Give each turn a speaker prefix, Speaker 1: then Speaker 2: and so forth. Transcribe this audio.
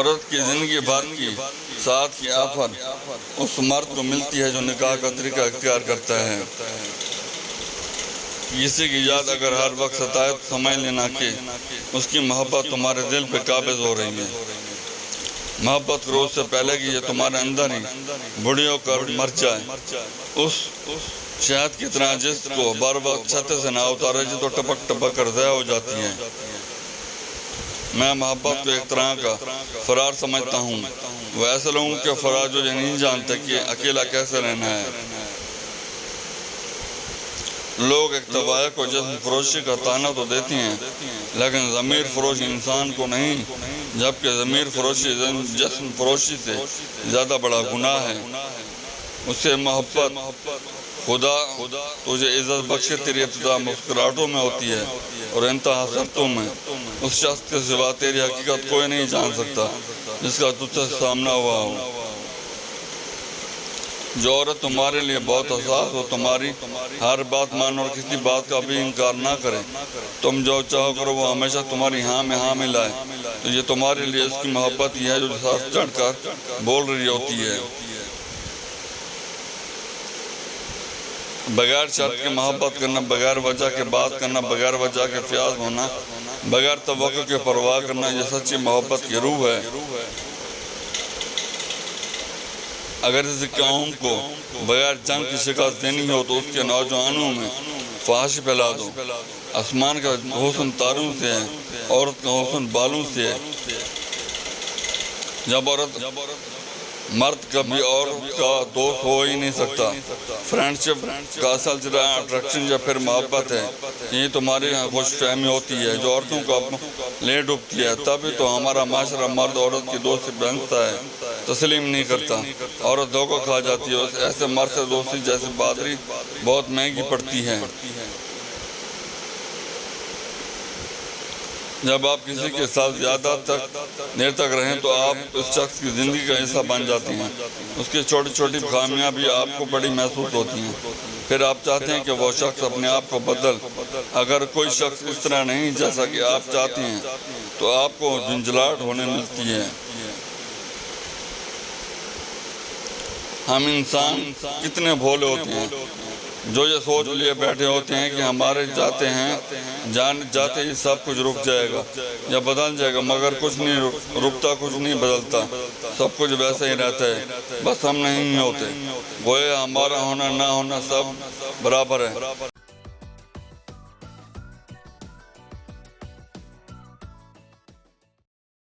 Speaker 1: عورت کی زندگی بھر کی ساتھ کی آفر اس مرد کو ملتی ہے جو نکاح کا طریقہ اختیار کرتا ہے۔ کسی کی یاد اگر ہر وقت ستائے تو سمجھ لینا کہ اس کی محبت تمہارے دل پہ قابض ہو رہی ہے۔ محبت روز سے پہلے کہ یہ تمہارے اندر ہی بڑھی ہو کر مر جائے، اس شہد کی طرح جس کو بر وقت چھتے سے نہ اتارے تو ٹپک ٹپک کر ضائع ہو جاتی ہے۔ میں محبت کو ایک طرح کا فرار سمجھتا ہوں۔ وہ ایسے لوگوں کے فرار جو یہ نہیں جانتے کہ اکیلا کیسے رہنا ہے۔ لوگ ایک طبع کو جسم فروشی کا طعنہ تو دیتی ہیں، لیکن ضمیر فروش انسان کو نہیں، جبکہ ضمیر فروشی جسم فروشی سے زیادہ بڑا گناہ ہے۔ اسے محبت خدا تجھے عزت بخشے تیری ابتدا مسکراہٹوں میں ہوتی ہے اور انتہا حسرتوں میں۔ اس شخص کے سوا تیری حقیقت کوئی نہیں جان سکتا جس کا تجھ سے سامنا ہوا ہو۔ جو عورت تمہارے لیے بہت حساس ہو، تمہاری ہر بات مانے اور کسی بات کا بھی انکار نہ کرے، تم جو چاہو کرو وہ ہمیشہ تمہاری ہاں میں ہاں ملائے، تو یہ تمہارے لیے اس کی محبت ہی ہے جو ساتھ چڑھ کر بول رہی ہوتی ہے۔ بغیر شرط کے محبت کرنا، بغیر وجہ کے بات کرنا، بغیر وجہ کے فیاض ہونا، بغیر توقع کے پرواہ کرنا، یہ سچی محبت کی روح ہے۔ اگر کسی قوم کو بغیر جنگ کی شکست دینی ہو تو اس کے نوجوانوں میں فحاشی پھیلا دو۔ آسمان کا حسن تاروں سے ہے، عورت کا حسن بالوں سے ہے۔ جب عورت مرد کبھی عورت کا دوست ہو ہی نہیں سکتا۔ فرینڈشپ کا اصل جرا اٹریکشن یا پھر محبت ہے۔ یہ تمہاری خوش فہمی ہوتی ہے جو عورتوں کو لے ڈوبتی ہے۔ تبھی تو ہمارا معاشرہ مرد عورت کی دوستی بنتا ہے، تسلیم نہیں کرتا۔ عورت دھوکہ کھا جاتی ہے۔ ایسے مرد سے دوستی جیسے بادری بہت مہنگی پڑتی ہے۔ جب آپ کسی کے ساتھ زیادہ دیر تک رہیں تو آپ اس شخص کی زندگی کا حصہ بن جاتی ہیں۔ اس کی چھوٹی چھوٹی خامیاں بھی آپ کو بڑی محسوس ہوتی ہیں۔ پھر آپ چاہتے ہیں کہ وہ شخص اپنے آپ کو بدل۔ اگر کوئی شخص اس طرح نہیں جیسا کہ آپ چاہتے ہیں تو آپ کو جھنجھلاہٹ ہونے ملتی ہے۔ ہم انسان کتنے بھولے ہوتے ہیں جو یہ سوچ لیے بیٹھے ہوتے ہیں کہ ہمارے جاتے ہی سب کچھ رک جائے گا یا بدل جائے گا، مگر کچھ نہیں رکتا، کچھ نہیں بدلتا، سب کچھ ویسا ہی رہتا ہے، بس ہم نہیں ہوتے۔ گویا ہمارا ہونا نہ ہونا سب برابر ہے۔